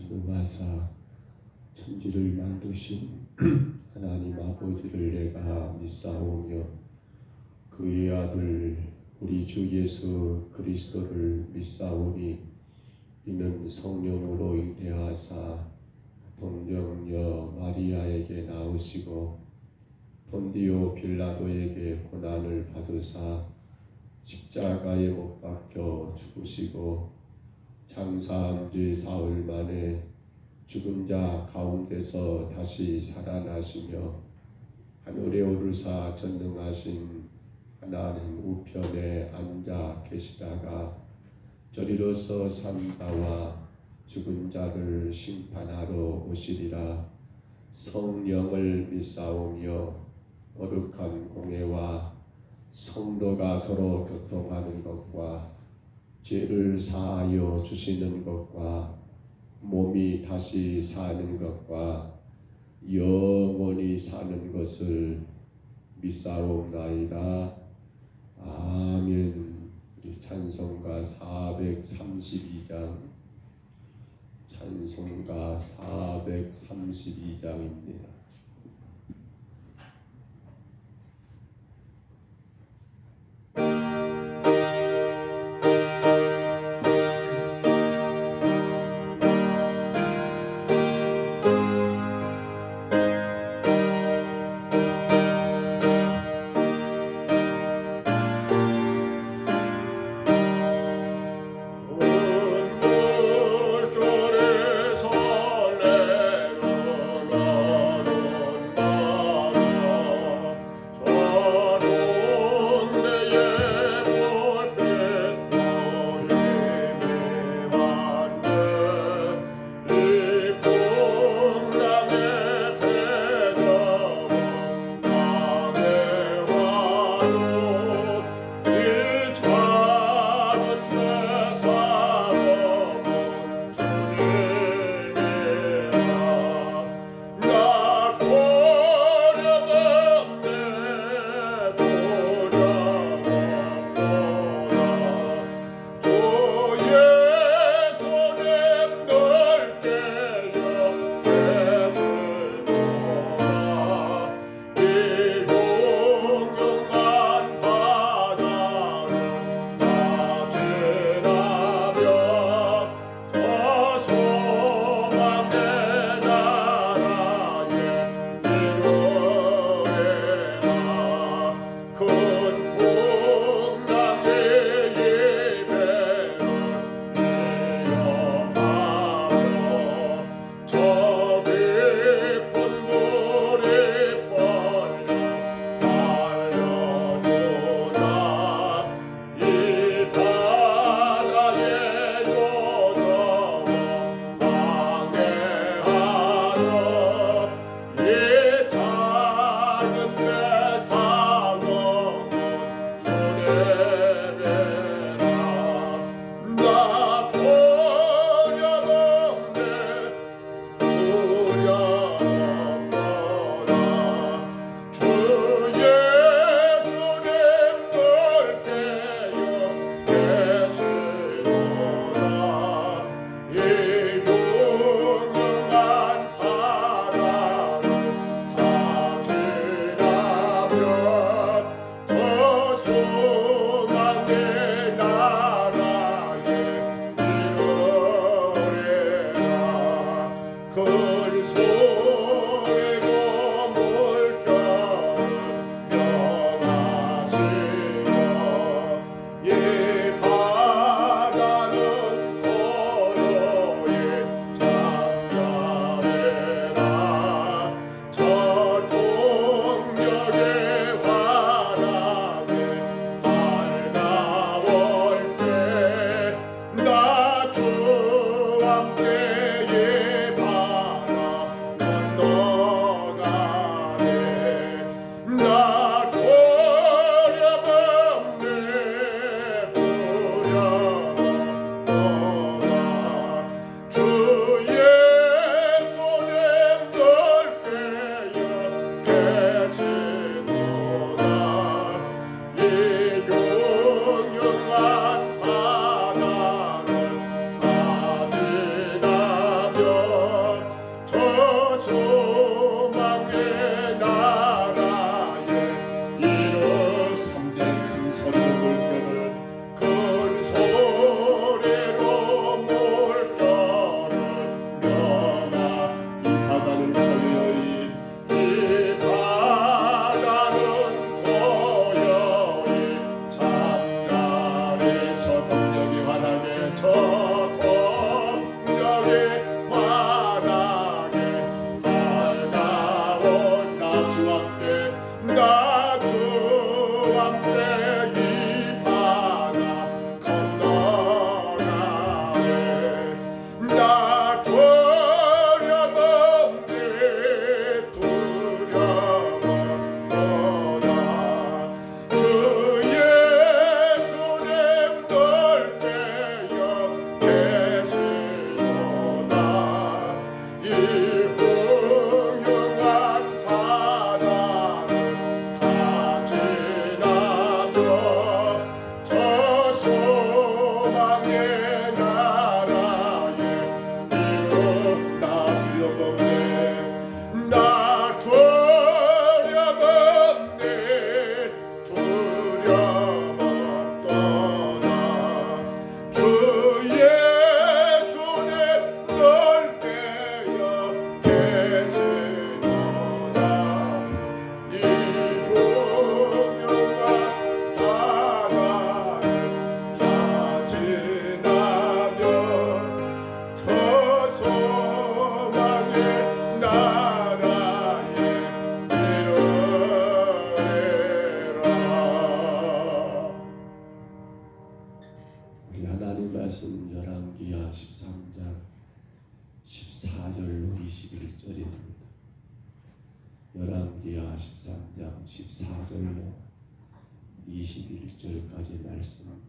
전능하사 천지를 만드신 하나님 아버지를 내가 믿사오며 그의 아들 우리 주 예수 그리스도를 믿사오니 이는 성령으로 잉태하사 동정녀 마리아에게 낳으시고 본디오 빌라도에게 고난을 받으사 십자가에 못 박혀 죽으시고 장사한 지 사흘 만에 죽은 자 가운데서 다시 살아나시며 하늘에 오르사 전능하신 하나님 우편에 앉아 계시다가 저리로서 산다와 죽은 자를 심판하러 오시리라. 성령을 믿사오며 거룩한 공회와 성도가 서로 교통하는 것과 죄를 사하여 주시는 것과 몸이 다시 사는 것과 영원히 사는 것을 믿사옵나이다. 아멘. 우리 찬송가 432장 찬송가 432장입니다. 주 함께 예바 14절로 21절입니다. 열왕기하 13장 14절로 21절까지 말씀.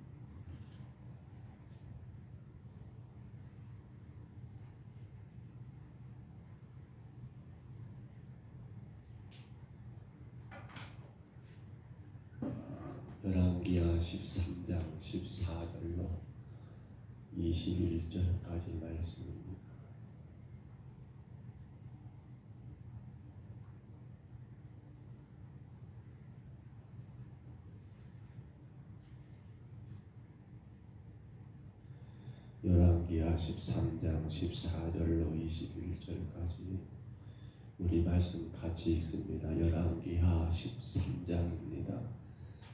열왕기하 13장 14절로 21절까지 말씀입니다. 열왕기하 13장 14절로 21절까지 우리 말씀 같이 읽습니다. 열왕기하 13장입니다.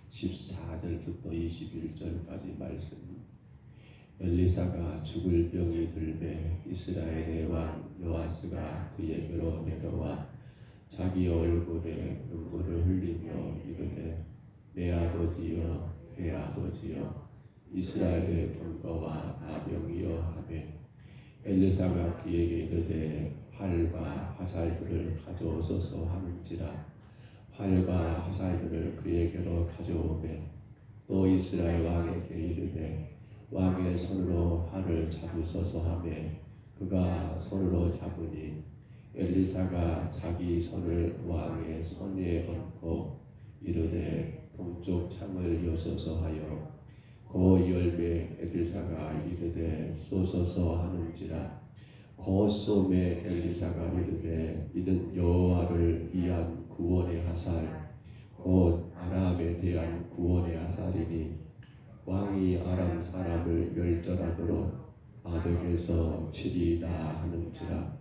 14절부터 21절까지 말씀. 엘리사가 죽을 병이 들매 이스라엘의 왕 요아스가 그에게로 내려와 자기 얼굴에 눈물을 흘리며 이르되 내 아버지여 내 아버지여 이스라엘의 병거와 나병이여 하매 엘리사가 그에게 이르되 활과 화살들을 가져오소서 하는지라 활과 화살들을 그에게로 가져오매 또 이스라엘 왕에게 이르되 왕의 손으로 활을 잡으소서 하매 그가 손으로 잡으니 엘리사가 자기 손을 왕의 손에 얹고 이르되 동쪽 창을 여소서 하여 그 열매 엘리사가 이르되 쏘소서 하는지라 그 쏘매 엘리사가 이르되 이는 여호와를 위한 구원의 화살 곧 아람에 대한 구원의 화살이니 왕이 아람 사람을 멸절하도록 아덕에서 치리이다 하는지라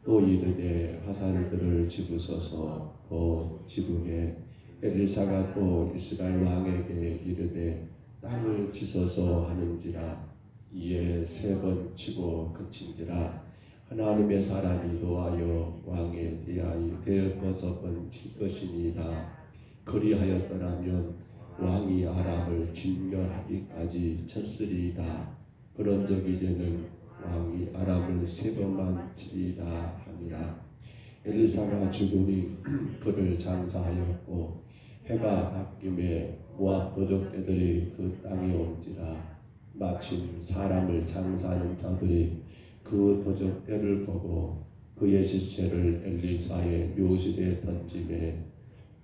또 이르되 화살들을 집으소서 그 집음에 엘리사가 또 이스라엘 왕에게 이르되 땅을 치소서 하는지라 이에 3번 치고 그친지라 하나님의 사람이 노하여 왕에 대하여 대여섯 번 칠 것이니라 그리하였더라면 왕이 아람을 진멸하기까지 쳤으리이다. 그런적 이제는 왕이 아람을 3번만 치리이다 하니라. 엘리사가 죽으니 그를 장사하였고 해가 닦임에 모압 도적들이 그 땅에 온지라 마침 사람을 장사하는 자들이 그 도적들을 보고 그의 시체를 엘리사의 묘실에 던지매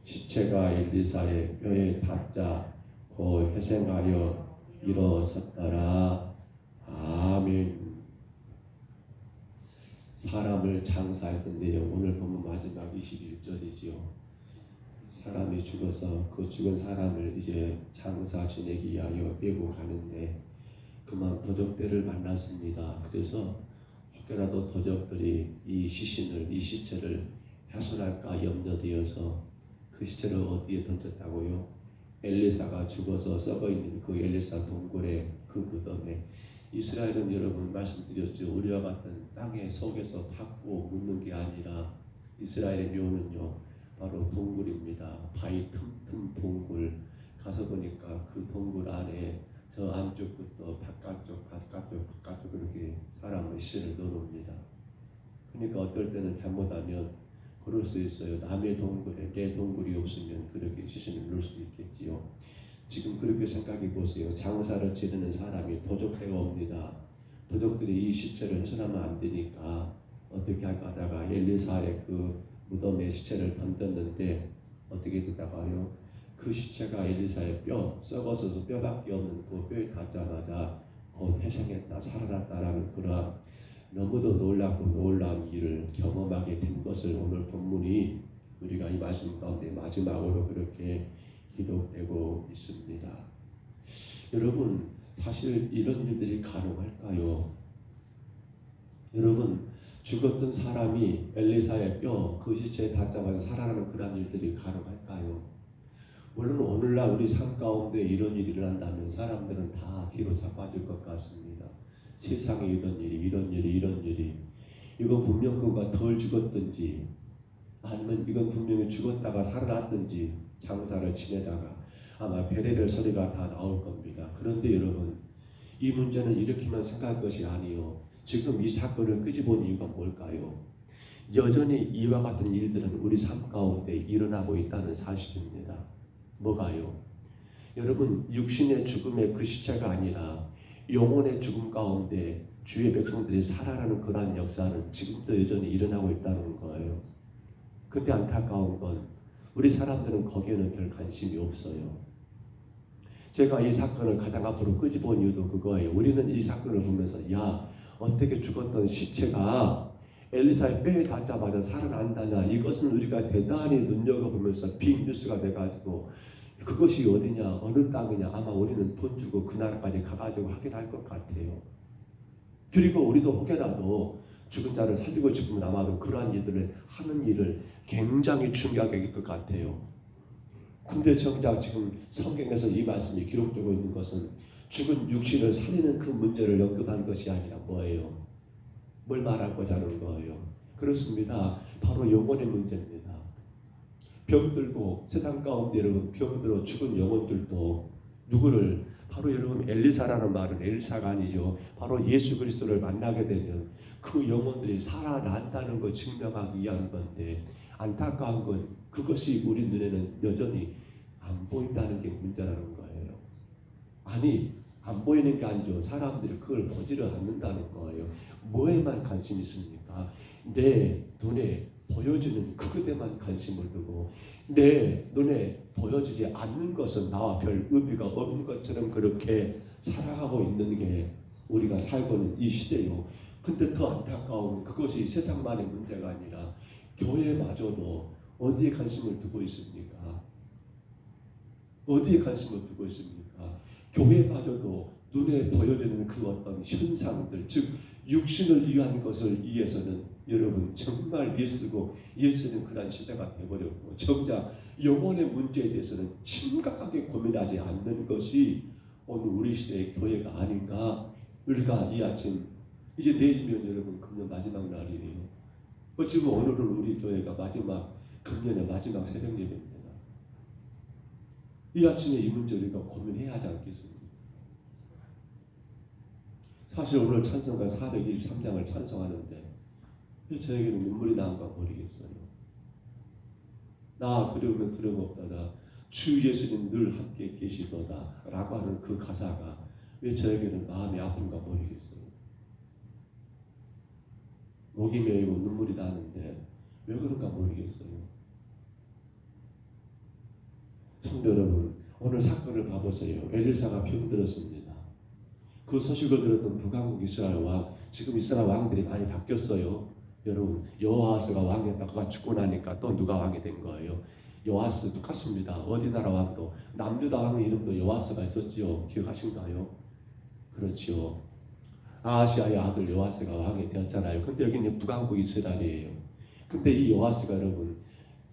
시체가 엘리사의 뼈에 닿자 곧 회생하여 일어섰더라. 아멘. 사람을 장사했던 내용 오늘 보면 마지막 21절이지요. 사람이 죽어서 그 죽은 사람을 이제 장사 지내기 위하여 빼고 가는데 그만 도적들을 만났습니다. 그래서 혹여라도 도적들이 이 시체를 훼손할까 염려되어서 그 시체를 어디에 던졌다고요? 엘리사가 죽어서 썩어있는 그 엘리사 동굴에 그 무덤에. 이스라엘은 여러분 말씀드렸죠. 우리와 같은 땅의 속에서 팠고 묻는 게 아니라 이스라엘의 묘는요 바로 동굴입니다. 바위 틈틈 동굴 가서 보니까 그 동굴 안에 저 안쪽부터 바깥쪽 그렇게 사람의 실을 넣어놓습니다. 그러니까 어떨 때는 잘못하면 그럴 수 있어요. 남의 동굴에 내 동굴이 없으면 그렇게 시신을 넣을 수 있겠지요. 지금 그렇게 생각해 보세요. 장사를 지르는 사람이 도적대가 옵니다. 도적들이 이 시체를 훼손하면 안 되니까 어떻게 할까 하다가 엘리사의 그 무덤에 시체를 던졌는데 어떻게 되다가요? 그 시체가 엘리사의 뼈, 썩어서 뼈밖에 없는 그 뼈에 닿자마자 곧 회생했다, 살아났다라는 그러한 너무도 놀랍고 놀라운 일을 경험하게 된 것을 오늘 본문이 우리가 이 말씀 가운데 마지막으로 그렇게 기록되고 있습니다. 여러분, 사실 이런 일들이 가능할까요? 여러분, 죽었던 사람이 엘리사의 뼈, 그 시체에 닿자마자 살아나는 그런 일들이 가능할까요? 물론 오늘날 우리 삶 가운데 이런 일이 일어난다면 사람들은 다 뒤로 자빠질 것 같습니다. 세상에 이런 일이 이건 분명 그가 덜 죽었든지 아니면 이건 분명히 죽었다가 살아났든지 장사를 지내다가 아마 별의별 소리가 다 나올 겁니다. 그런데 여러분, 이 문제는 이렇게만 생각할 것이 아니요. 지금 이 사건을 끄집어온 이유가 뭘까요? 여전히 이와 같은 일들은 우리 삶 가운데 일어나고 있다는 사실입니다. 뭐가요? 여러분, 육신의 죽음의 그 시체가 아니라 영혼의 죽음 가운데 주의 백성들이 살아나는 그러한 역사는 지금도 여전히 일어나고 있다는 거예요. 근데 안타까운 건 우리 사람들은 거기에는 별 관심이 없어요. 제가 이 사건을 가장 앞으로 끄집어온 이유도 그거예요. 우리는 이 사건을 보면서 야, 어떻게 죽었던 시체가 엘리사의 뼈에 닿자마자 살아난다냐, 이것은 우리가 대단히 눈여겨보면서 빅뉴스가 돼가지고 그것이 어디냐, 어느 땅이냐, 아마 우리는 돈 주고 그 나라까지 가가지고 확인할 것 같아요. 그리고 우리도 혹여라도 죽은 자를 살리고 싶으면 아마도 그러한 일들을 하는 일을 굉장히 중요하게 여길 것 같아요. 근데 정작 지금 성경에서 이 말씀이 기록되고 있는 것은 죽은 육신을 살리는 그 문제를 언급한 것이 아니라 뭐예요? 뭘 말하고자 하는 거예요? 그렇습니다. 바로 영혼의 문제입니다. 병들고 세상 가운데 여러분 병들어 죽은 영혼들도 누구를 바로 여러분 엘리사라는 말은 엘리사가 아니죠. 바로 예수 그리스도를 만나게 되면 그 영혼들이 살아난다는 걸 증명하기 위한 건데 안타까운 건 그것이 우리 눈에는 여전히 안 보인다는 게 문제라는 거예요. 아니 안 보이는 게 아니죠. 사람들이 그걸 보지를 않는다는 거예요. 뭐에만 관심이 있습니까? 내 눈에 보여지는 그것에만 관심을 두고 내 눈에 보여지지 않는 것은 나와 별 의미가 없는 것처럼 그렇게 살아가고 있는 게 우리가 살고 있는 이 시대요. 근데 더 안타까운 그것이 세상만의 문제가 아니라 교회마저도 어디에 관심을 두고 있습니까? 어디에 관심을 두고 있습니까? 교회마저도 눈에 보여지는 그 어떤 현상들, 즉 육신을 위한 것을 위해서는 여러분 정말 예수고 예수는 그런 시대가 되어버렸고 정작 영혼의 문제에 대해서는 심각하게 고민하지 않는 것이 오늘 우리 시대의 교회가 아닌가. 우리가 이 아침 이제 내일이면 여러분 금년 마지막 날이에요. 어찌 보면 오늘은 우리 교회가 마지막 금년의 마지막 새벽 예배입니다. 이 아침에 이 문제 우리가 고민해야 하지 않겠습니까? 사실 오늘 찬송가 423장을 찬송하는데 저에게는 눈물이 나온가 모르겠어요. 나 두려우면 두려움 없다가 주 예수님 늘 함께 계시도다 라고 하는 그 가사가 왜 저에게는 마음이 아픈가 모르겠어요. 목이 메이고 눈물이 나는데 왜 그런가 모르겠어요. 성도 여러분, 오늘 사건을 봐보세요. 엘리사가 병들었습니다. 그 소식을 들었던 북왕국 이스라엘 왕, 지금 이스라엘 왕들이 많이 바뀌었어요. 여러분, 여호아스가 왕이었다가 그가 죽고 나니까 또 누가 왕이 된 거예요? 여호아스 똑같습니다. 어디 나라 왕도 남유다 왕 이름도 여호아스가 있었지요. 기억하신가요? 그렇지요. 아하시아의 아들 여호아스가 왕이 되었잖아요. 근데 여기는 북왕국 이스라엘이에요. 근데 이 여호아스가 여러분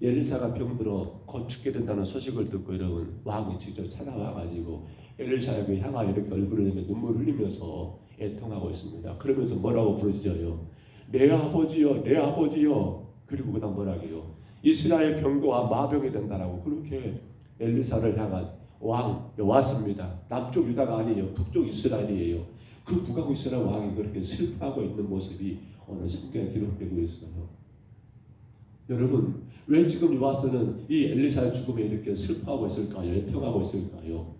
엘리사가 병들어 곧 죽게 된다는 소식을 듣고 여러분 왕이 직접 찾아와가지고 엘리사에게 향하여 이렇게 얼굴을 내며 눈물을 흘리면서 애통하고 있습니다. 그러면서 뭐라고 부르짖어요? 내 아버지여, 내 아버지여. 그리고 그다음 뭐라고요? 이스라엘 병거와 마병이 된다라고 그렇게 엘리사를 향한 왕 여호와스입니다. 남쪽 유다가 아니에요. 북쪽 이스라엘이에요. 그 북왕 이스라엘 왕이 그렇게 슬퍼하고 있는 모습이 오늘 성경에 기록되고 있어요. 여러분, 왜 지금 여호와스는 이 엘리사의 죽음에 이렇게 슬퍼하고 있을까요? 애통하고 있을까요?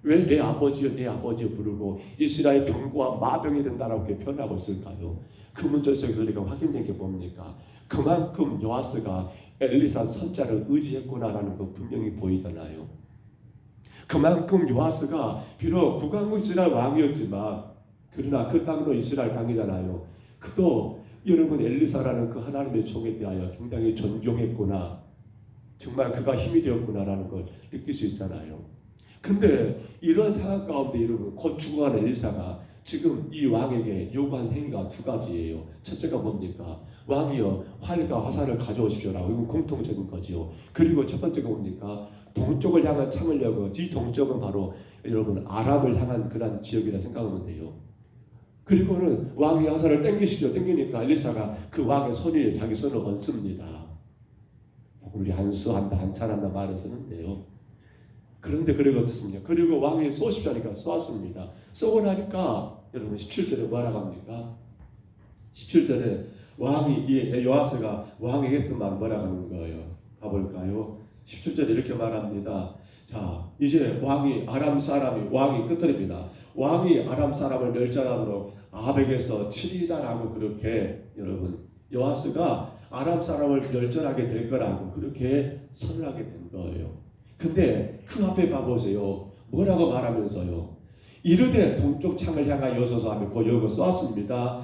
왜 내 아버지여 내 아버지여 부르고 이스라엘 병거와 마병이 된다라고 이렇게 표현하고 있을까요? 그 문제 속에서 우리가 확인된 게 뭡니까? 그만큼 여호와스가 엘리사 선자를 의지했구나라는 거 분명히 보이잖아요. 그만큼 여호와스가 비록 북왕국 이스라엘 왕이었지만 그러나 그 땅도 이스라엘 땅이잖아요. 그도 여러분 엘리사라는 그 하나님의 종에 대하여 굉장히 존경했구나. 정말 그가 힘이 되었구나라는 걸 느낄 수 있잖아요. 근데 이런 상황 가운데 여러분 곧 죽어가는 엘리사가 지금 이 왕에게 요구한 행위가 두 가지예요. 첫째가 뭡니까? 왕이여 활과 화살을 가져오십시오라고. 이건 공통적인 거지요. 그리고 첫 번째가 뭡니까? 동쪽을 향한 창을 열고 이 동쪽은 바로 여러분 아람을 향한 그런 지역이라 생각하면 돼요. 그리고는 왕이 화살을 땡기십시오. 땡기니까 엘리사가 그 왕의 손 위에 자기 손을 얹습니다. 우리 안수한다 안찬한다 말을 쓰는데요. 그런데 그리고 어떻습니까? 그리고 왕이 쏘십시오 하니까 쏘았습니다. 쏘고 나니까 여러분 17절에 뭐라고 합니까? 17절에 왕이 요아스가 왕에게 또 뭐라고 하는 거예요. 가볼까요? 17절에 이렇게 말합니다. 자, 이제 아람 사람이 왕이 끝들입니다. 왕이 아람 사람을 멸절하도록 아벡에서 치리다라고 그렇게 여러분 요아스가 아람 사람을 멸절하게 될 거라고 그렇게 선언하게 된 거예요. 근데 그 앞에 봐보세요. 뭐라고 말하면서요. 이르되 동쪽 창을 향하여 서서 하며 그 여기 쏘았습니다.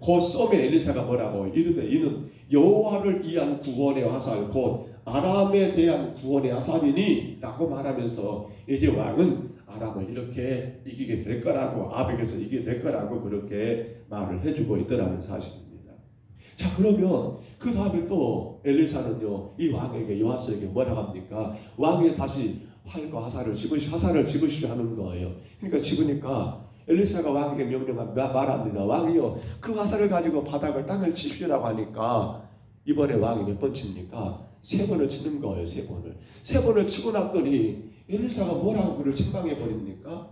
그 쏘매 엘리사가 뭐라고 이르되 이는 여호와를 위한 구원의 화살 곧 아람에 대한 구원의 화살이니 라고 말하면서 이제 왕은 아람을 이렇게 이기게 될 거라고 아벡에서 이기게 될 거라고 그렇게 말을 해주고 있더라는 사실입니다. 자, 그러면 그 다음에 또 엘리사는요 이 왕에게 요아스에게 뭐라고 합니까? 왕이 다시 활과 화살을 집으시오 하는 거예요. 그러니까 집으니까 엘리사가 왕에게 말합니다. 왕이요 그 화살을 가지고 땅을 치십시오라고 하니까 이번에 왕이 몇 번 칩니까? 3번을 치는 거예요. 3번을 치고 났더니 엘리사가 뭐라고 그를 책망해 버립니까?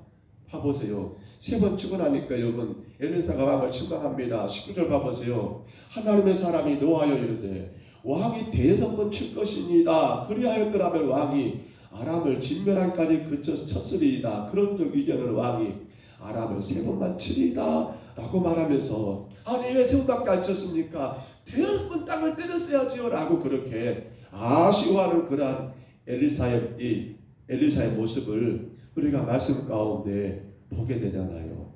봐보세요. 3번 치고 나니까 여러분 엘리사가 왕을 책망합니다. 19절 봐보세요. 하나님의 사람이 노하여 이르되 왕이 5번 칠 것이니이다. 그리하였더라면 왕이 아람을 진멸하기까지 쳤으리이다. 그런 적 이전에는 왕이 아람을 3번만 치리이다 라고 말하면서 아니 왜 3번밖에 안 쳤습니까? 5번 땅을 때렸어야지요 라고 그렇게 아쉬워하는 그러한 엘리사의 모습을 우리가 말씀 가운데 보게 되잖아요.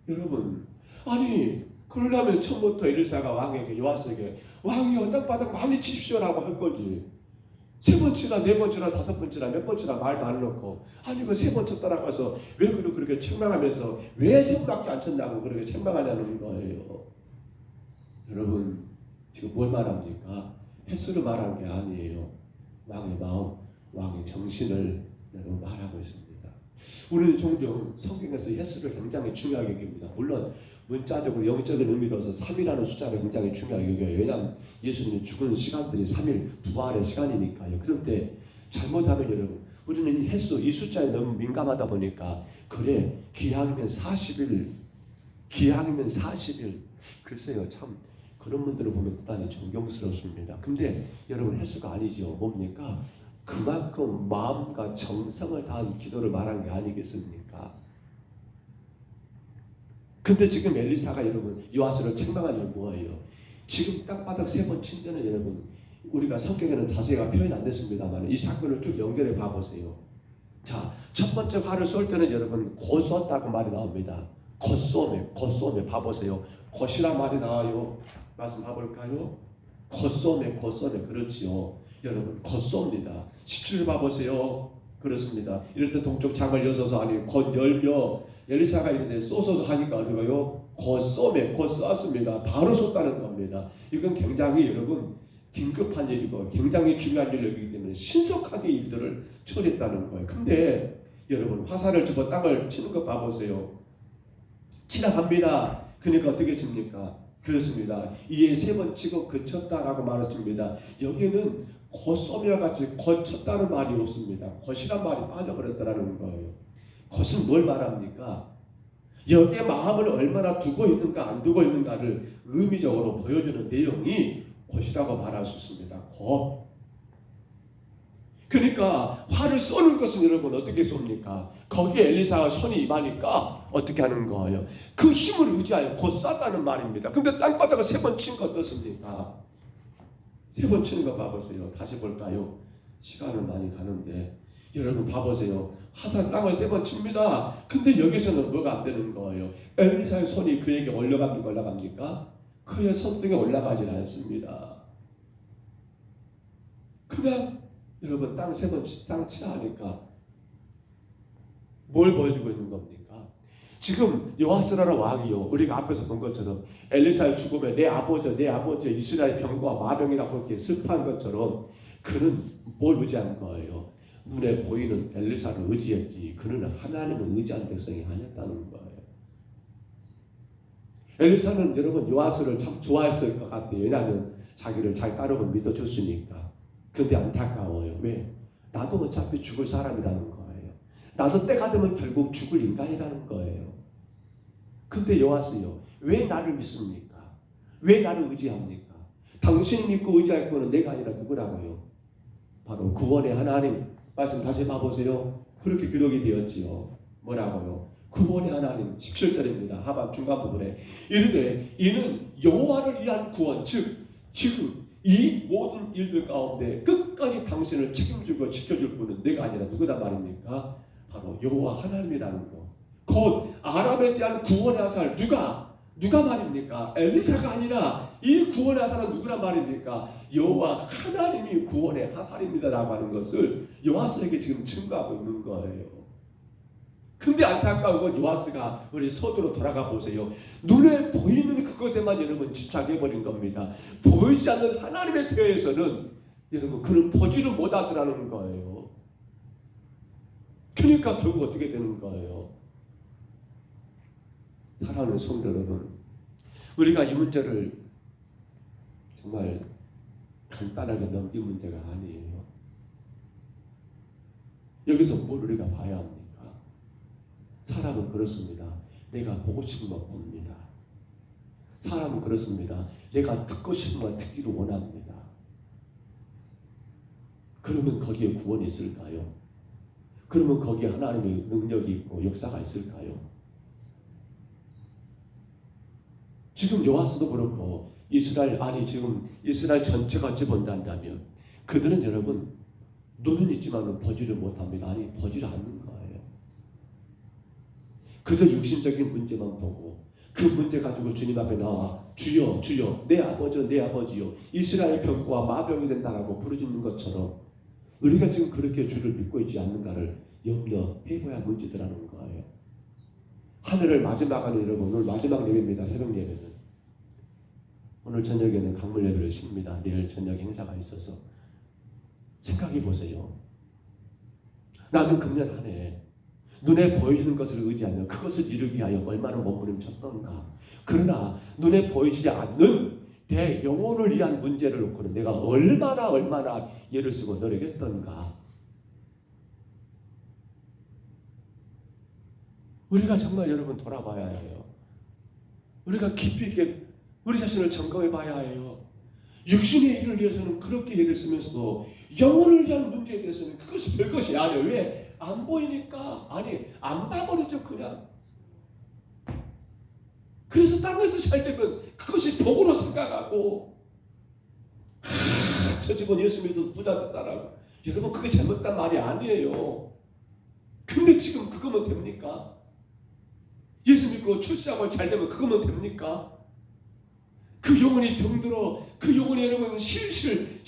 여러분, 아니 그러려면 처음부터 엘리사가 왕에게 요아스에게 왕이여 땅바닥 많이 치십시오라고 할 거지. 3번 치라 4번 치라 5번 치라 몇 번 치라 말도 안 놓고 아니 그 3번 쳤다라고 해서 왜 그렇게 책망하면서 왜 3번밖에 안 쳤다고 그렇게 책망하냐는 거예요. 여러분 지금 뭘 말합니까? 횟수를 말하는 게 아니에요. 왕의 마음, 왕의 정신을 여러분 말하고 있습니다. 우리는 종종 성경에서 횟수를 굉장히 중요하게 여깁니다. 물론 문자적으로 영적인 의미로서 3이라는 숫자를 굉장히 중요하게 여겨요. 왜냐하면 예수님이 죽은 시간들이 3일 부활의 시간이니까요. 그런데 잘못하면 여러분 우리는 횟수 이 숫자에 너무 민감하다 보니까 그래 기한이면 40일 글쎄요 참 그런 분들을 보면 대단히 존경스럽습니다. 근데 여러분 횟수가 아니죠. 뭡니까? 그만큼 마음과 정성을 다한 기도를 말한 게 아니겠습니까? 근데 지금 엘리사가 여러분 요아스를 책망한 이유는 뭐예요? 지금 땅바닥 3번 친 데는 여러분 우리가 성경에는 자세히가 표현 안 됐습니다만 이 사건을 쭉 연결해 봐보세요. 자, 첫 번째 활을 쏠 때는 여러분 곧 쐈다고 말이 나옵니다. 겉쏘매 봐보세요. 겉이란 말이 나와요. 말씀 봐볼까요? 겉쏘매 그렇지요. 여러분 겉쏩니다. 17절 봐보세요. 그렇습니다. 이럴 때 동쪽 창을 여서서 아니 곧 열며 엘리사가 이르되 쏘소서 하니까 어디가요? 겉쏘매 쏘았습니다. 바로 쏘다는 겁니다. 이건 굉장히 여러분 긴급한 일이고 굉장히 중요한 일이기 때문에 신속하게 일들을 처리했다는 거예요. 근데 여러분 화살을 집어 땅을 치는 거 봐보세요. 지나갑니다. 그러니까 어떻게 칩니까? 그렇습니다. 이에 3번 치고 그쳤다라고 말했습니다. 여기는 겉쏘며 같이 겉쳤다는 말이 없습니다. 겉이란 말이 빠져버렸다는 거예요. 겉은 뭘 말합니까? 여기에 마음을 얼마나 두고 있는가 안 두고 있는가를 의미적으로 보여주는 내용이 겉이라고 말할 수 있습니다. 겉. 그러니까 활을 쏘는 것은 여러분 어떻게 쏩니까? 거기에 엘리사가 손이 임하니까 어떻게 하는 거예요? 그 힘을 의지하여 곧 쐈다는 말입니다. 근데 땅바닥을 3번 친 거 어떻습니까? 3번 치는 거 봐보세요. 다시 볼까요? 시간은 많이 가는데 여러분 봐보세요. 화살 땅을 3번 칩니다. 근데 여기서는 뭐가 안 되는 거예요? 엘리사의 손이 그에게 올라갑니까? 그의 손등에 올라가질 않습니다. 그냥 여러분 땅 3번 땅 치라 하니까 뭘 보여주고 있는 겁니까? 지금 요아스라는 왕이요 우리가 앞에서 본 것처럼 엘리사의 죽음에 내 아버지 이스라엘 병과 마병이라고 이렇게 슬퍼한 것처럼 그는 뭘 의지한 거예요? 눈에 보이는 엘리사를 의지했지 그는 하나님을 의지한 백성이 아니었다는 거예요. 엘리사는 여러분 요아스를 참 좋아했을 것 같아요. 왜냐하면 자기를 잘 따르고 믿어줬으니까. 근데 안타까워요. 왜? 나도 어차피 죽을 사람이라는 거예요. 나도 때가 되면 결국 죽을 인간이라는 거예요. 근데 요아스요 왜 나를 믿습니까? 왜 나를 의지합니까? 당신이 믿고 의지할 거는 내가 아니라 누구라고요? 바로 구원의 하나님. 말씀 다시 봐보세요. 그렇게 기록이 되었지요. 뭐라고요? 구원의 하나님. 17절입니다. 하반 중간 부분에 이르되 이는 여호와를 위한 구원, 즉 지금 이 모든 일들 가운데 끝까지 당신을 책임지고 지켜줄 분은 내가 아니라 누구다 말입니까? 바로 여호와 하나님이라는 거. 곧 아람에 대한 구원의 화살 누가 말입니까? 엘리사가 아니라 이 구원의 화살은 누구란 말입니까? 여호와 하나님이 구원의 화살입니다라고 하는 것을 요아스에게 지금 증거하고 있는 거예요. 근데 안타까운 건 요아스가 우리 서두로 돌아가 보세요. 눈에 보이는 그것에만 여러분 집착해버린 겁니다. 보이지 않는 하나님에 대해서는 여러분 그는 보지를 못하더라는 거예요. 그러니까 결국 어떻게 되는 거예요? 사랑하는 성도 여러분, 우리가 이 문제를 정말 간단하게 넘긴 문제가 아니에요. 여기서 뭘 우리가 봐야 합니까? 사람은 그렇습니다. 내가 보고 싶은 것 봅니다. 사람은 그렇습니다. 내가 듣고 싶은 것 듣기를 원합니다. 그러면 거기에 구원이 있을까요? 그러면 거기에 하나님의 능력이 있고 역사가 있을까요? 지금 요아스도 그렇고 지금 이스라엘 전체가 어찌 본다면 그들은 여러분 눈은 있지만 보지를 못합니다. 아니 보지를 않는 거예요. 그저 육신적인 문제만 보고 그 문제 가지고 주님 앞에 나와 주여 주여 내 아버지요 이스라엘 병과 마병이 된다라고 부르짖는 것처럼 우리가 지금 그렇게 주를 믿고 있지 않는가를 염려해봐야 할 문제더라는 거예요. 하늘을 마지막하는 여러분, 오늘 마지막 예배입니다. 새벽 예배는 오늘 저녁에는 강물 예배를 쉽니다. 내일 저녁 행사가 있어서 생각해 보세요. 나는 금년 한 해 눈에 보이는 것을 의지하며 그것을 이루기 위하여 얼마나 몸부림쳤던가. 그러나 눈에 보이지 않는 내 영혼을 위한 문제를 놓고는 내가 얼마나 예를 쓰고 노력했던가. 우리가 정말 여러분 돌아봐야 해요. 우리가 깊이 있게 우리 자신을 점검해 봐야 해요. 육신의 일을 위해서는 그렇게 예를 쓰면서도 영혼을 위한 문제에 대해서는 그것이 별것이 아니에요. 왜? 안 보이니까. 아니 안 봐버리죠 그냥. 그래서 땅에서 잘 되면 그것이 복으로 생각하고 저 집은 예수 믿어도 부자 됐다라고. 여러분 그게 잘못된 말이 아니에요. 근데 지금 그거면 됩니까? 예수 믿고 출세하고 잘 되면 그거면 됩니까? 그 영혼이 병들어 그 영혼이 여러분 실실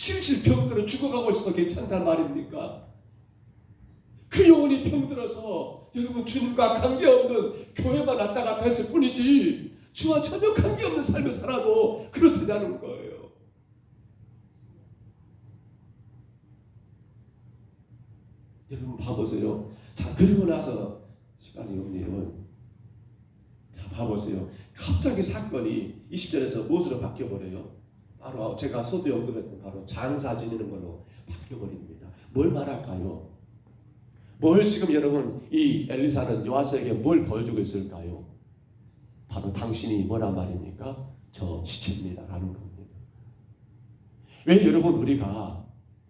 병들어 죽어가고 있어도 괜찮단 말입니까? 그 영혼이 병들어서 여러분 주님과 관계없는 교회만 왔다 갔다 했을 뿐이지 주와 전혀 관계없는 삶을 살아도 그렇다는 거예요. 여러분 봐보세요. 자 그리고 나서 시간이 없네요. 자 봐보세요. 갑자기 사건이 20절에서 무엇으로 바뀌어버려요? 바로 제가 서두에 언급했던 바로 장사 지내는 걸로 바뀌어버립니다. 뭘 말할까요? 뭘 지금 여러분 이 엘리사는 요아스에게 뭘 보여주고 있을까요? 바로 당신이 뭐란 말입니까? 저 시체입니다 라는 겁니다. 왜 여러분 우리가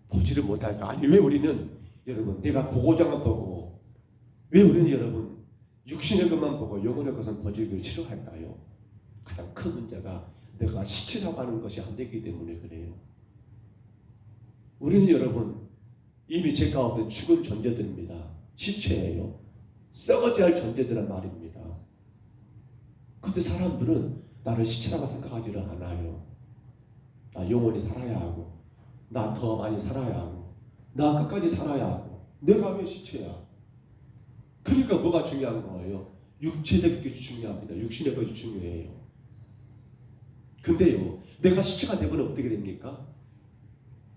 보지를 못할까? 아니 왜 우리는 여러분 내가 보고자만 보고 왜 우리는 여러분 육신의 것만 보고 영혼의 것은 보지를 싫어할까요? 가장 큰 문제가 내가 시체라고 하는 것이 안 되기 때문에 그래요. 우리는 여러분 이미 제 가운데 죽은 존재들입니다. 시체예요. 썩어져야 할 존재들란 말입니다. 그런데 사람들은 나를 시체라고 생각하지를 않아요. 나 영원히 살아야 하고 나 더 많이 살아야 하고 나 끝까지 살아야 하고 내가 왜 시체야? 그러니까 뭐가 중요한 거예요? 육체적인 것이 중요합니다. 육신의 것이 중요해요. 근데요 내가 시체가 되면 어떻게 됩니까?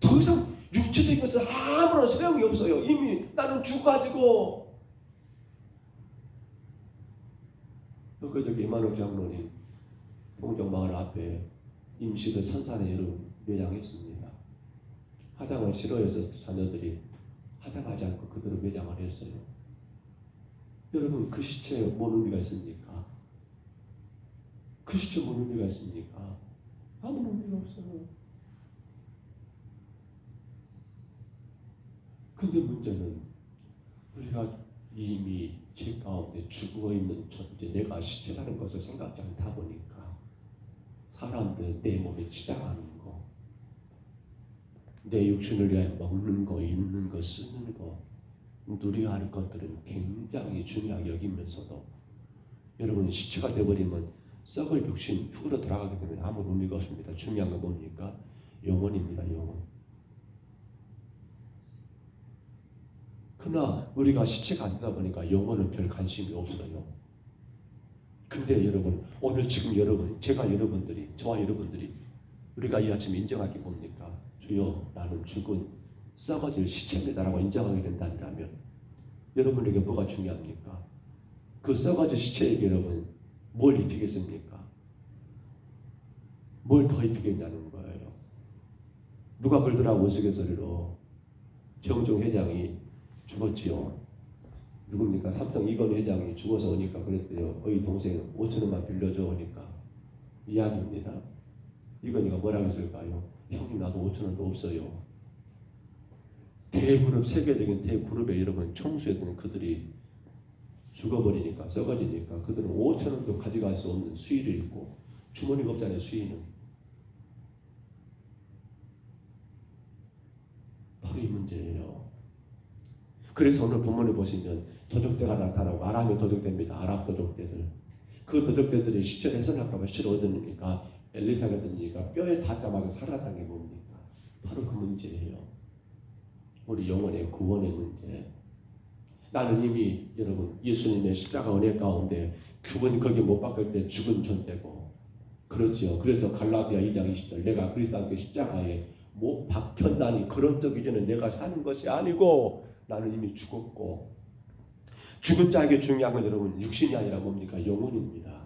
더 이상 육체적인 것은 아무런 소용이 없어요. 이미 나는 죽어가지고. 저기 이만옥 장로님 통정마을 앞에 임시로 선산회를 매장했습니다. 화장을 싫어해서 자녀들이 화장하지 않고 그대로 매장을 했어요. 여러분 그 시체에 뭔 의미가 있습니까? 그 시체 뭔 의미가 있습니까? 아무런 의미가 없어요. 근데 문제는 우리가 이미 제 가운데 죽어있는 존재, 내가 시체라는 것을 생각지 않다 보니까 사람들 내 몸에 치장하는 거, 내 육신을 위해 먹는 거, 입는 거, 쓰는 거, 누려야 할 것들은 굉장히 중요하게 여기면서도 여러분 시체가 되어버리면 썩을 육신 죽으러 돌아가기 때문에 아무 의미가 없습니다. 중요한 건 뭡니까? 영혼입니다. 영혼. 그러나 우리가 시체가 안 되다 보니까 영혼은 별 관심이 없어요. 근데 여러분 오늘 지금 여러분, 제가 여러분들이, 저와 여러분들이 우리가 이 아침 인정할 게 뭡니까? 주여 나는 죽은 썩어질 시체입니다라고 인정하게 된다면 여러분에게 뭐가 중요합니까? 그 썩어질 시체에게 여러분 뭘 입히겠습니까? 뭘 더 입히겠냐는 거예요. 누가 그러더라고 우스갯소리로 정종 회장이 죽었지요. 누굽니까? 삼성 이건 회장이 죽어서 오니까 그랬대요. 어이 동생 5천원만 빌려줘 오니까 이야기입니다. 이건이가 뭐라고 했을까요? 형님 나도 5천원도 없어요. 대그룹, 세계적인 대그룹에 여러분 총수였던 그들이 죽어버리니까 썩어지니까 그들은 5천원도 가져갈 수 없는 수의를 입고 주머니가 없잖아요. 수의는 바로 이 문제예요. 그래서 오늘 본문에 보시면 도적대가 나타나고 아람의 도적대입니다. 아랍 도적대들. 그 도적대들이 시체를 훼손할까 봐 실어 얻으니까 엘리사가 든지니까 뼈에 닿자마자 살아난 게 뭡니까? 바로 그 문제예요. 우리 영혼의 구원의 문제. 나는 이미 여러분 예수님의 십자가 은혜 가운데 죽은 거기 못 박힐 때 죽은 존재고 그렇지요. 그래서 갈라디아 2장 20절 내가 그리스도 함께 십자가에 못 박혔나니 그런 적 이제는 내가 사는 것이 아니고 나는 이미 죽었고 죽은 자에게 중요한 건 여러분 육신이 아니라 뭡니까? 영혼입니다.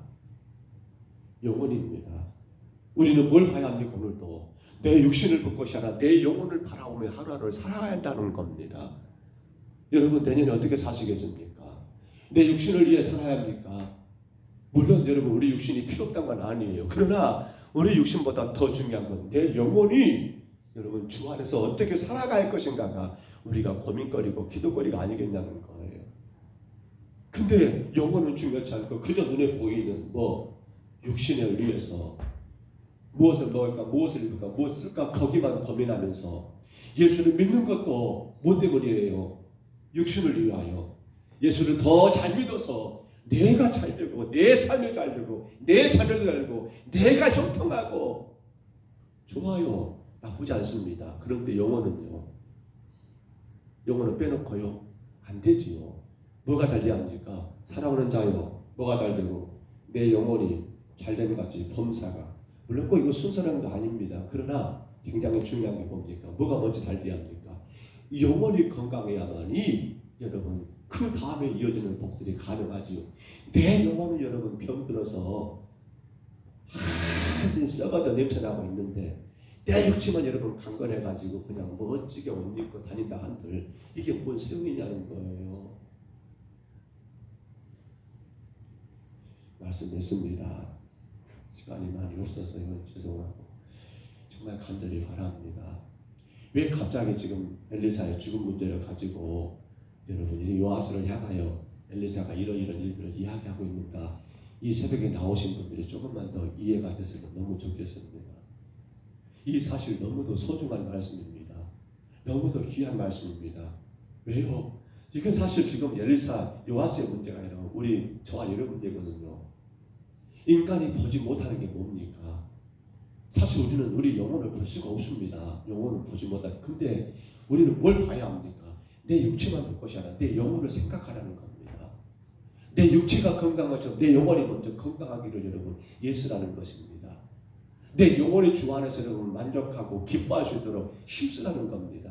영혼입니다. 우리는 뭘 봐야 합니까? 오늘도 내 육신을 볼 것이 아니라 내 영혼을 바라보며 하루하루를 살아가야 한다는 겁니다. 여러분 내년에 어떻게 사시겠습니까? 내 육신을 위해 살아야 합니까? 물론 여러분 우리 육신이 필요 없다는 건 아니에요. 그러나 우리 육신보다 더 중요한 건 내 영혼이 여러분 주 안에서 어떻게 살아갈 것인가가 우리가 고민거리고 기도거리가 아니겠냐는 거예요. 근데 영혼은 중요하지 않고 그저 눈에 보이는 육신을 위해서 무엇을 먹을까, 무엇을 입을까, 무엇을 쓸까 거기만 고민하면서 예수를 믿는 것도 뭐 때문이에요? 육신을 위하여. 예수를 더 잘 믿어서 내가 잘 되고 내 삶이 잘 되고 내 자녀도 잘 되고 내가 형통하고 좋아요. 나쁘지 않습니다. 그런데 영혼은요. 영혼은 빼놓고요. 안 되지요. 뭐가 잘 돼야 합니까? 사랑하는 자요. 뭐가 잘 되고 내 영혼이 잘 되는 것 같지. 범사가. 물론 꼭 이거 순서라는 거 아닙니다. 그러나 굉장히 중요한 게 뭡니까? 뭐가 먼저 잘 돼야 합니까? 영혼이 건강해야만이 여러분 그 다음에 이어지는 복들이 가능하지요. 내 영혼은 여러분 병들어서 완전히 썩어져 냄새나고 있는데 내 육체만 여러분 강건해가지고 그냥 멋지게 옷 입고 다닌다 한들 이게 뭔 소용이냐는 거예요. 말씀했습니다. 시간이 많이 없어서요. 죄송하고 정말 간절히 바랍니다. 왜 갑자기 지금 엘리사의 죽음 문제를 가지고 여러분이 요아스를 향하여 엘리사가 이런 일들을 이야기하고 있는가? 이 새벽에 나오신 분들이 조금만 더 이해가 됐으면 너무 좋겠습니다. 이 사실 너무도 소중한 말씀입니다. 너무도 귀한 말씀입니다. 왜요? 이건 사실 지금 엘리사 요아스의 문제가 아니라 저와 여러분 문제거든요. 인간이 보지 못하는 게 뭡니까? 사실 우리는 우리 영혼을 볼 수가 없습니다. 영혼을 보지 못하는. 근데 우리는 뭘 봐야 합니까? 내 육체만 볼 것이 아니라 내 영혼을 생각하라는 겁니다. 내 육체가 건강한 것처럼 내 영혼이 먼저 건강하기를 여러분 예수라는 것입니다. 내 영혼의 주 안에서 여러분 만족하고 기뻐할 수 있도록 힘쓰라는 겁니다.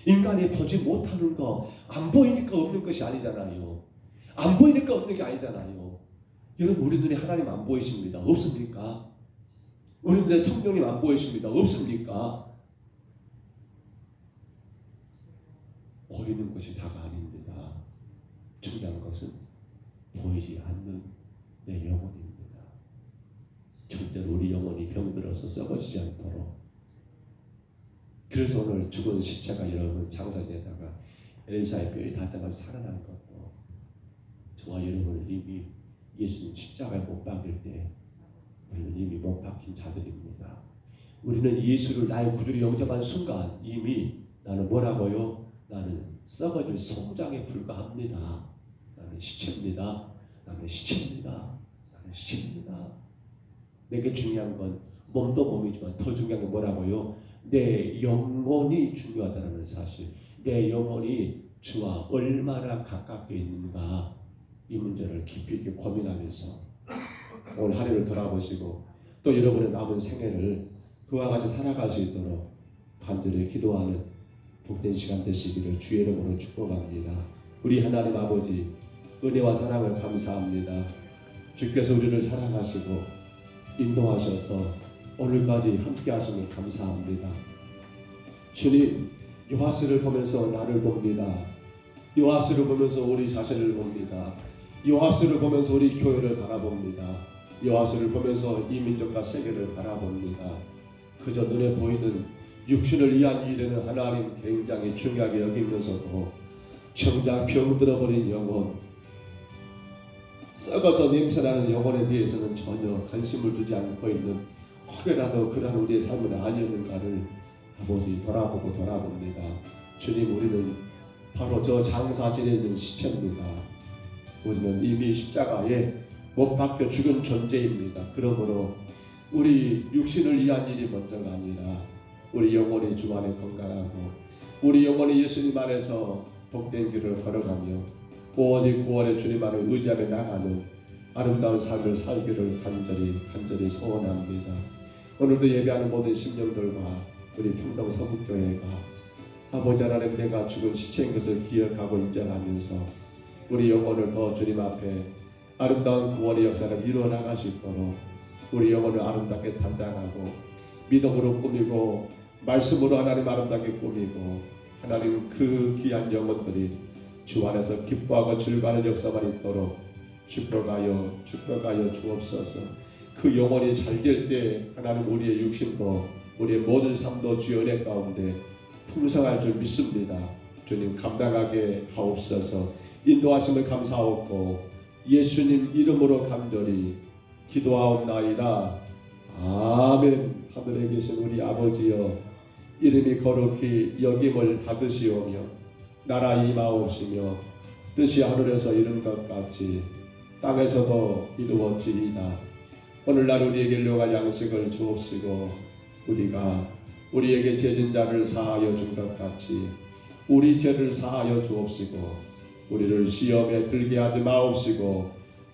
인간이 보지 못하는 거 안 보이니까 없는 것이 아니잖아요. 안 보이니까 없는 게 아니잖아요. 여러분 우리 눈에 하나님 안 보이십니다. 없습니까? 우리 눈에 성령님 안 보이십니다. 없습니까? 보이는 것이 다가 아닙니다. 중요한 것은 보이지 않는 내 영혼입니다. 절대로 우리 영혼이 병들어서 썩어지지 않도록. 그래서 오늘 죽은 시체가 여러분 장사지에다가 엘리사의 뼈에 닿자마자 살아난 것도 저와 여러분은 이미 예수님 십자가에 못 박일 때 우리는 이미 못 박힌 자들입니다. 우리는 예수를 나의 구주로 영접한 순간 이미 나는 뭐라고요? 나는 썩어질 송장에 불과합니다. 나는 시체입니다. 나는 시체입니다. 나는 시체입니다. 내게 중요한 건 몸도 몸이지만 더 중요한 건 뭐라고요? 내 영혼이 중요하다는 사실. 내 영혼이 주와 얼마나 가깝게 있는가, 이 문제를 깊이 있게 고민하면서 오늘 하루를 돌아보시고 또 여러분의 남은 생애를 그와 같이 살아갈 수 있도록 간절히 기도하는 복된 시간 되시기를 주의 이름으로 축복합니다. 우리 하나님 아버지, 은혜와 사랑을 감사합니다. 주께서 우리를 사랑하시고 인도하셔서 오늘까지 함께 하시니 감사합니다. 주님, 요하스를 보면서 나를 봅니다. 요하스를 보면서 우리 자신을 봅니다. 요하스를 보면서 우리 교회를 바라봅니다. 요하스를 보면서 이 민족과 세계를 바라봅니다. 그저 눈에 보이는 육신을 위한 일에는 하나님 굉장히 중요하게 여기면서도 정작 병들어버린 영혼, 썩어서 냄새나는 영혼에 대해서는 전혀 관심을 두지 않고 있는, 혹여라도 그러한 우리의 삶은 아니었는가를 아버지 돌아봅니다. 주님, 우리는 바로 저 장사진에 있는 시체입니다. 우리는 이미 십자가에 못 박혀 죽은 존재입니다. 그러므로 우리 육신을 위한 일이 먼저가 아니라 우리 영혼이 주 안에 건강하고 우리 영혼이 예수님 안에서 복된 길을 걸어가며 오직 구원의 주님 안을 의지하며 나가는 아름다운 삶을 살기를 간절히 소원합니다. 오늘도 예배하는 모든 심령들과 우리 평동 서북교회가 아버지 하나님, 내가 죽은 시체인 것을 기억하고 인정하면서 우리 영혼을 더 주님 앞에 아름다운 구원의 역사를 이루어 나갈 수 있도록 우리 영혼을 아름답게 단장하고 믿음으로 꾸미고 말씀으로 하나님 아름답게 꾸미고 하나님 그 귀한 영혼들이 주 안에서 기뻐하고 즐거워하는 역사만 있도록 축복하여 주옵소서. 그 영혼이 잘 될 때 하나님 우리의 육신도 우리의 모든 삶도 주의 은혜 가운데 풍성할 줄 믿습니다. 주님 감당하게 하옵소서. 인도하심을 감사하옵고 예수님 이름으로 간절히 기도하옵나이다. 아멘. 하늘에 계신 우리 아버지여, 이름이 거룩히 여김을 받으시오며 나라 임하옵시며 뜻이 하늘에서 이룬 것 같이 땅에서도 이루어지이다. 오늘날 우리에게 일용할 양식을 주옵시고 우리가 우리에게 죄진 자를 사하여 준 것 같이 우리 죄를 사하여 주옵시고 우리를 시험에 들게 하지 마옵시고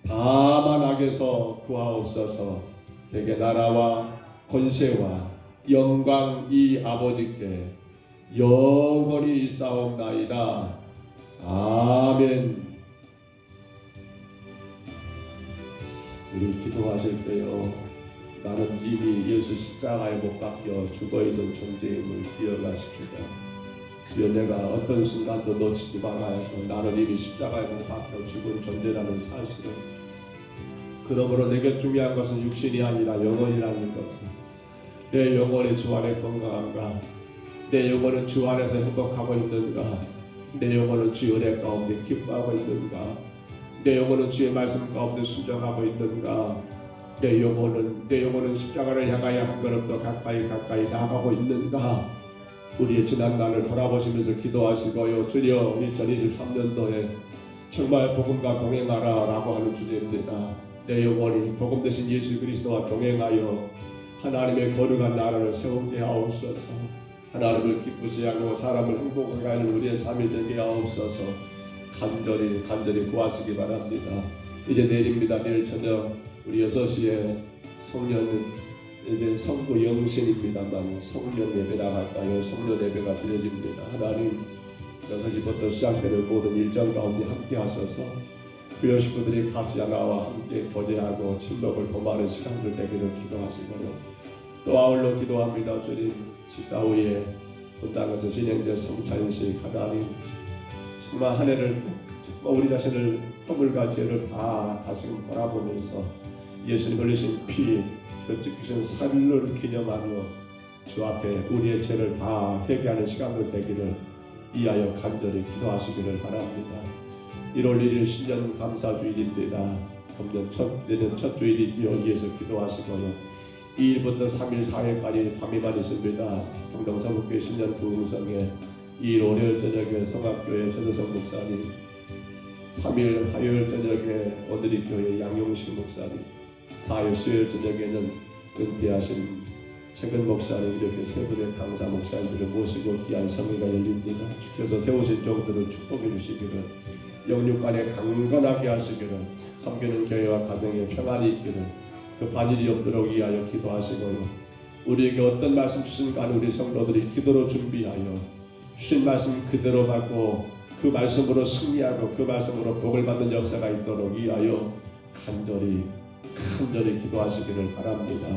다만 악에서 구하옵소서. 대개 나라와 권세와 영광이 아버지께 영원히 있사옵나이다. 아멘. 우리 기도하실 때요, 나는 이미 예수 십자가에 못 박혀 죽어있는 존재임을 기억하십시다. 주여, 내가 어떤 순간도 놓치지 말아야 하고 나는 이미 십자가에 못 박혀 죽은 존재라는 사실을. 그러므로 내게 중요한 것은 육신이 아니라 영혼이라는 것을. 내 영혼이 주 안에 건강한가? 내 영혼은 주 안에서 행복하고 있는가? 내 영혼은 주의 은혜 가운데 기뻐하고 있는가? 내 영혼은 주의 말씀 가운데 순종하고 있는가? 내 영혼은 십자가를 향하여 한 걸음 더 가까이 나아가고 있는가? 우리의 지난 날을 돌아보시면서 기도하시고요. 주여, 2023년도에 정말 복음과 동행하라 라고 하는 주제입니다. 내 영혼이 복음 되신 예수 그리스도와 동행하여 하나님의 거룩한 나라를 세우게 하옵소서. 하나님을 기쁘시 하고 사람을 행복하게 하는 우리의 삶이 되게 하옵소서. 간절히 구하시기 바랍니다. 이제 내일입니다. 내일 저녁 우리 6시에 성령 이제 성부 영신입니다만 성령 예배라 할까요? 성령 예배가 드려집니다. 하나님 6시부터 시작되는 모든 일정 가운데 함께 하셔서 교회 식구들이 같이 나와 함께 교제하고 친목을 도모하는 시간들 되기를 기도하시고요. 또 아울러 기도합니다. 주님, 식사 후에 본당에서 진행될 성찬식 하나님 정말 한 해를 우리 자신을 허물과 죄를 다 다시금 돌아보면서 예수님 흘리신 피, 그 지키신 살을 기념하며 주 앞에 우리의 죄를 다 회개하는 시간을 되기를 이하여 간절히 기도하시기를 바랍니다. 1월 1일 신년 감사주일입니다. 내년 첫 주일이지요. 여기에서 기도하시고요. 2일부터 3일 4일까지 밤에만 있습니다. 동동서북교회 신년 부흥성에 2일 월요일 저녁에 성악교회 전우성 목사님, 3일 화요일 저녁에 오늘리교회 양용식 목사님, 4일 수요일 저녁에는 은퇴하신 최근 목사님, 이렇게 세 분의 강사 목사님들을 모시고 귀한 성회가 열립니다. 주께서 세우신 종들을 축복해 주시기를, 영육간에 강건하게 하시기를, 섬기는 교회와 가정에 평안이 있기를, 급한 일이 없도록 위하여 기도하시고요. 우리에게 어떤 말씀 주신 간에 우리 성도들이 기도로 준비하여 주신 말씀 그대로 받고 그 말씀으로 승리하고 그 말씀으로 복을 받는 역사가 있도록 위하여 간절히 기도하시기를 바랍니다.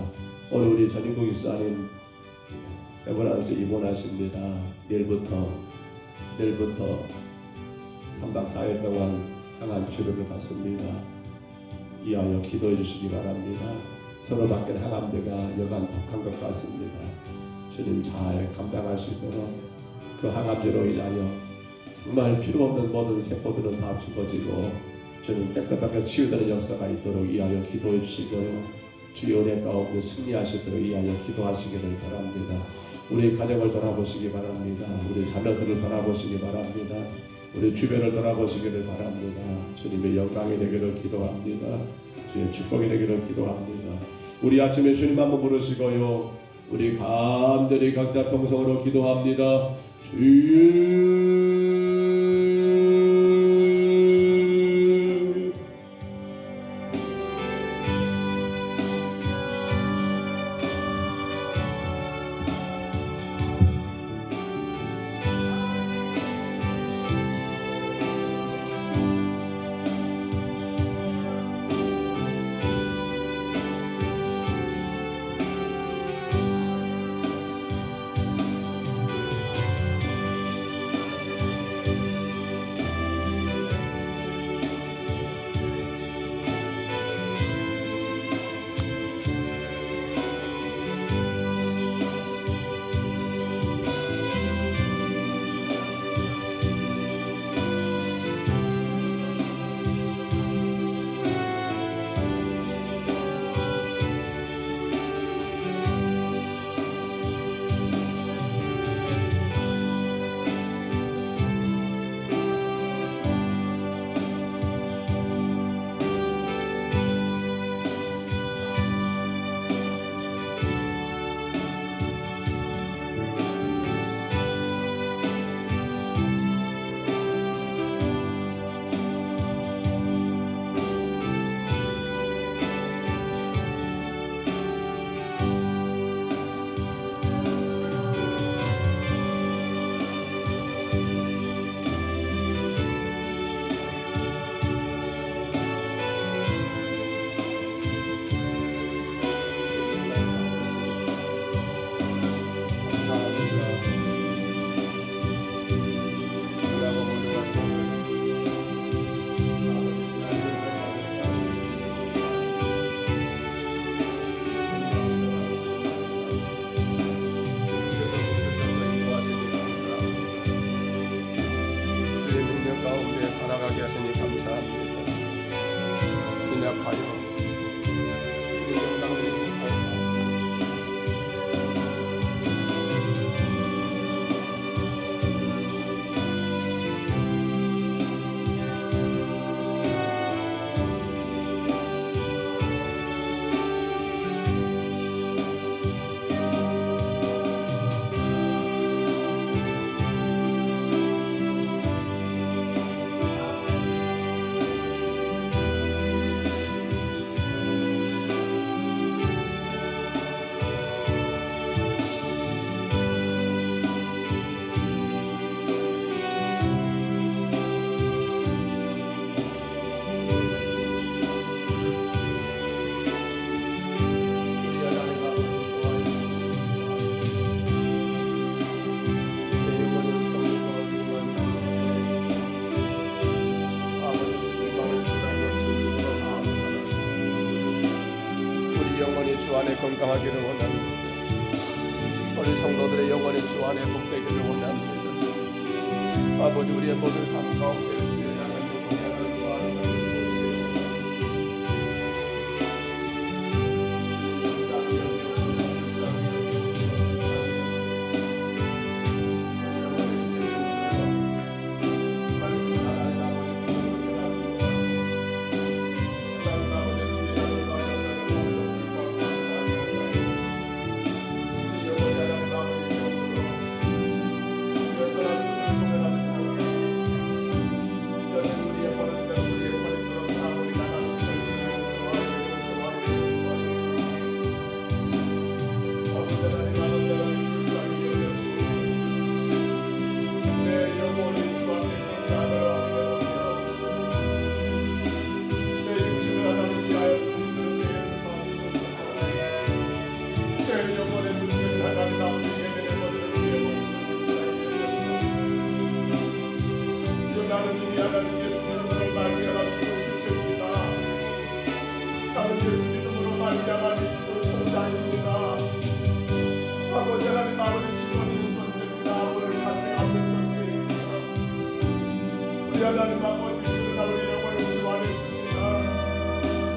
오늘 우리 전인국 목사님 세브란스 입원하십니다. 내일부터 3박 4일 동안 항암 치료를 받습니다. 이하여 기도해 주시기 바랍니다. 서로 밖에 항암제가 여간 독한 것 같습니다. 주님 잘 감당하시도록 그 항암제로 인하여 정말 필요 없는 모든 세포들은 다 죽어지고 주님 깨끗하게 치유되는 역사가 있도록 이하여 기도해 주시고요. 주의 은혜 가운데 승리하시도록 이하여 기도하시기를 바랍니다. 우리 가정을 돌아보시기 바랍니다. 우리 자녀들을 돌아보시기 바랍니다. 우리 주변을 돌아보시기를 바랍니다. 주님의 영광이 되기를 기도합니다. 주의 축복이 되기를 기도합니다. 우리 아침에 주님 한번 부르시고요. 우리 간절히 각자 통성으로 기도합니다. 주여 건강하기를 원합니다. 우리 성도들의 영혼이 주 안에 복되기를 원합니다. 아버지, 우리의 모든 삶 가운데 주의 향한 고백하는 주 안에 하나님 아버지, 나를 영원히 주 안에 있습니다.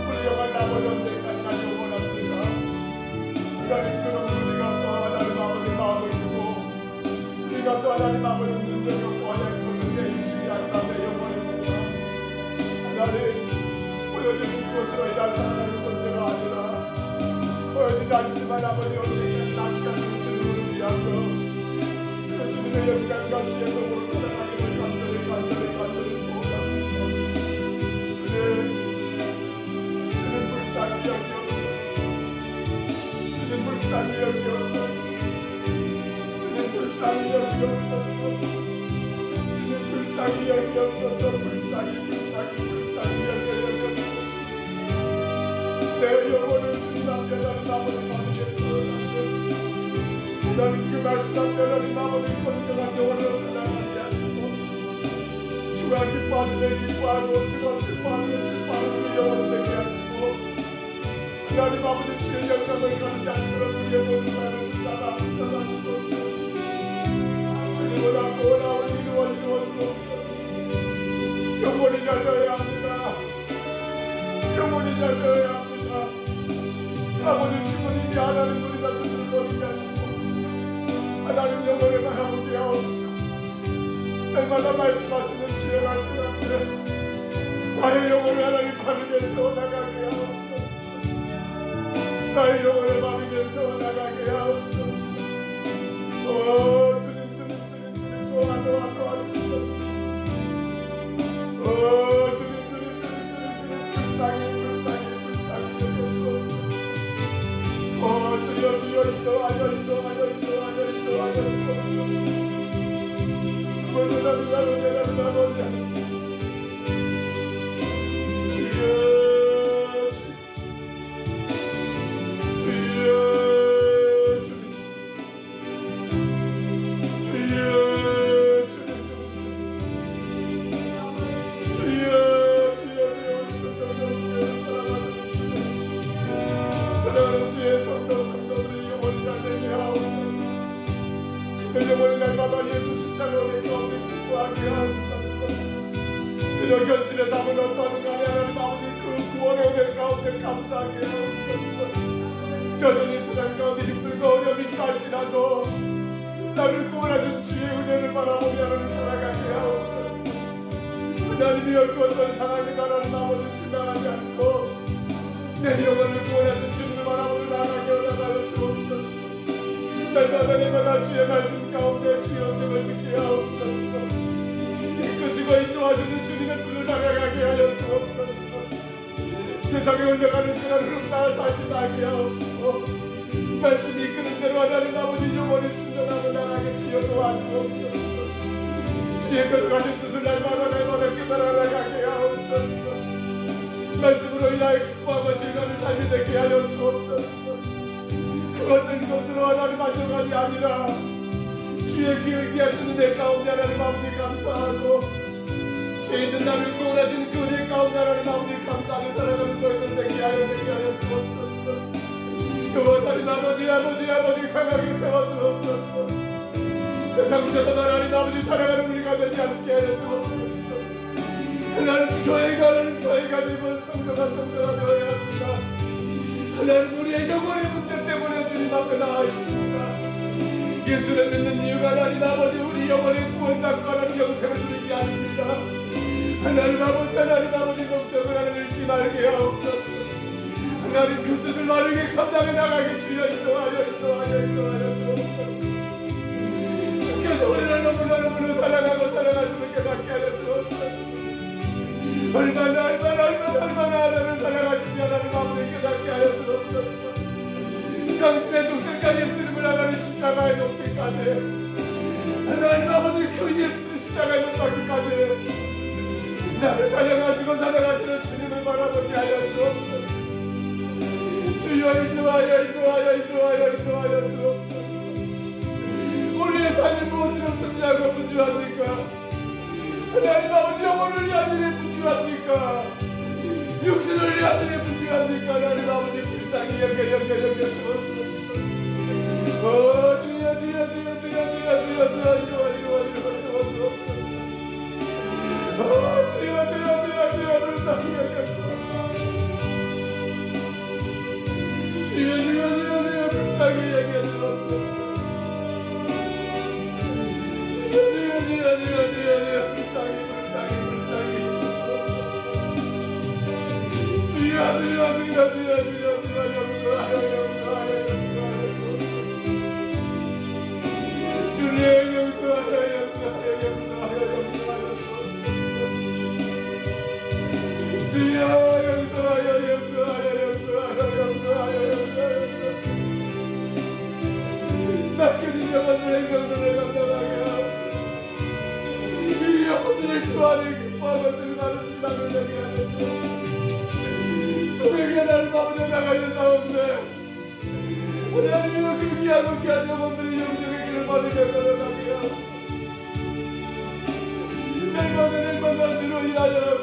우리 영원 아버지 언제까지 영원합니다. 하나님 그런 우리가 또 하나님 아버지 마음을 두고 우리가 또 하나님 아버지 눈을 갖고 하나님 그것을 힘주지 않다면 영원입니다. 하나님 보여주는 그것으로 인한 사랑하는 존재가 아니라 보여지지 않지만 아버지 언제까지 나까지 주님을 위하여 그 주님의 영광과 지혜로 사랑하기를 간절히 불쌍히 여기옵소서. 주님 불쌍히 여기옵소서. 주님 불쌍히 여기옵소서. 불쌍히 여기옵소서. 내 영혼을 주님 앞에 나는 아버지 받으겠소. 나는 그 말씀 앞에 나는 아버지 건강한 영혼을 사랑하지 않고 주가 기뻐하시네 기뻐하고 주가 슬퍼하시네 슬퍼하는 그 영혼을 되게 하시고 하나님 아버지 주의 영광을 가리지 않도록 우리의 모든 사람을 따라주소서. 주님보다 고나운 이루어주옵소서. 영혼이 잘 되어야 합니다. 영혼이 잘 되어야 합니다. 아버지 주님이 하나님 우리 자신을 버리지 않시고 하나님 영혼을 바라보게 하옵시고 날마다 말씀하시는 주의 말씀 앞에 나의 영혼을 하나님 바르게 세워나가게 하옵소서. 나의 영혼을 바르게 세워나가게 하옵소서. 주님 영혼이 날마다 예수 십자가의 가운데 기뻐하게 하옵소서. 그저 현실의 삶을 어떠한 간에 하나님 아버지 그 구원의 은혜 가운데 감사하게 하옵소서. 여전히 세상 가운데 힘들고 어려움이 갈지라도 나를 구원하신 주의 은혜를 바라보며 하나님 살아가게 하옵소서. 하나님이 어떤 사랑이 나라는 아버지 실망하지 않고 내 영혼을 구원하신 주님을 바라보며 나아가게 하여 주옵소서. 날마다 주의 말씀 가운데 주의 음성을 듣게 하옵소서. 이끄시고 인도하시는 주님의 뜻을 따라가게 하여 주옵소서. 세상에 흘러가는 그런 흑마을 살지 말게 하옵소서. 말씀이 이끄는 대로 하나님 아버지 영원히 순전하고 나라게 기여도 하옵소서. 주의 거룩하신 뜻을 날마다 깨달아 나가게 하옵소서. 말씀으로 인하여 기뻐하고 즐거운 삶이 되게 하여 주옵소서. 그 어떤 것으로 하나님 만족함이 아니라 주의 기억이 하시는 내 가운데 하나님 아버지 감사하고 죄인된 나를 구원하신 그 은혜 가운데 하나님 아버지 감사하는 사랑하는 저희들 되게 하여 주옵소서. 하나님 아버지 강하게 세워주옵소서. 세상에서도 하나님 아버지 살아가는 우리가 되지 않게 하여 주옵소서. 하나님 교회가 되고 성도가 되어야 합니다. 하나님 우리의 영혼의 문제 때문에 주님 앞에 나와 있습니다. 예수를 믿는 이유가 하나님 아버지 우리 영혼의 구원받고 하나님 영생을 주는 게 아닙니다. 하나님 아버지 걱정을 하나님 잃지 말게 하옵소서. 하나님 그 뜻을 바르게 감당해 나가게 주여 인도하여 주옵소서. 주께서 우리를 너무나 사랑하고 사랑하시는 깨닫게 하여 주옵소서. 얼마나 하나님을 사랑하시지 하나님 아버지 깨닫게 하여 주옵소서. 당신의 동생까지 예수님을 하나님 십자가에 놓기까지 하나님 아버지 그 예수 십자가에 놓기까지 나를 사랑하시는 주님을 바라보게 하여 주옵소서. 주여 인도하여 주옵소서. 우리의 삶이 무엇으로 분주하고 분주합니까? 하나님 아버지 영혼을 위한 일에 분주합니까? 육신을 위한 일에 분주합니까? 하나님 아버지 불쌍히 여겨 주옵소서.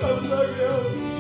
감사하게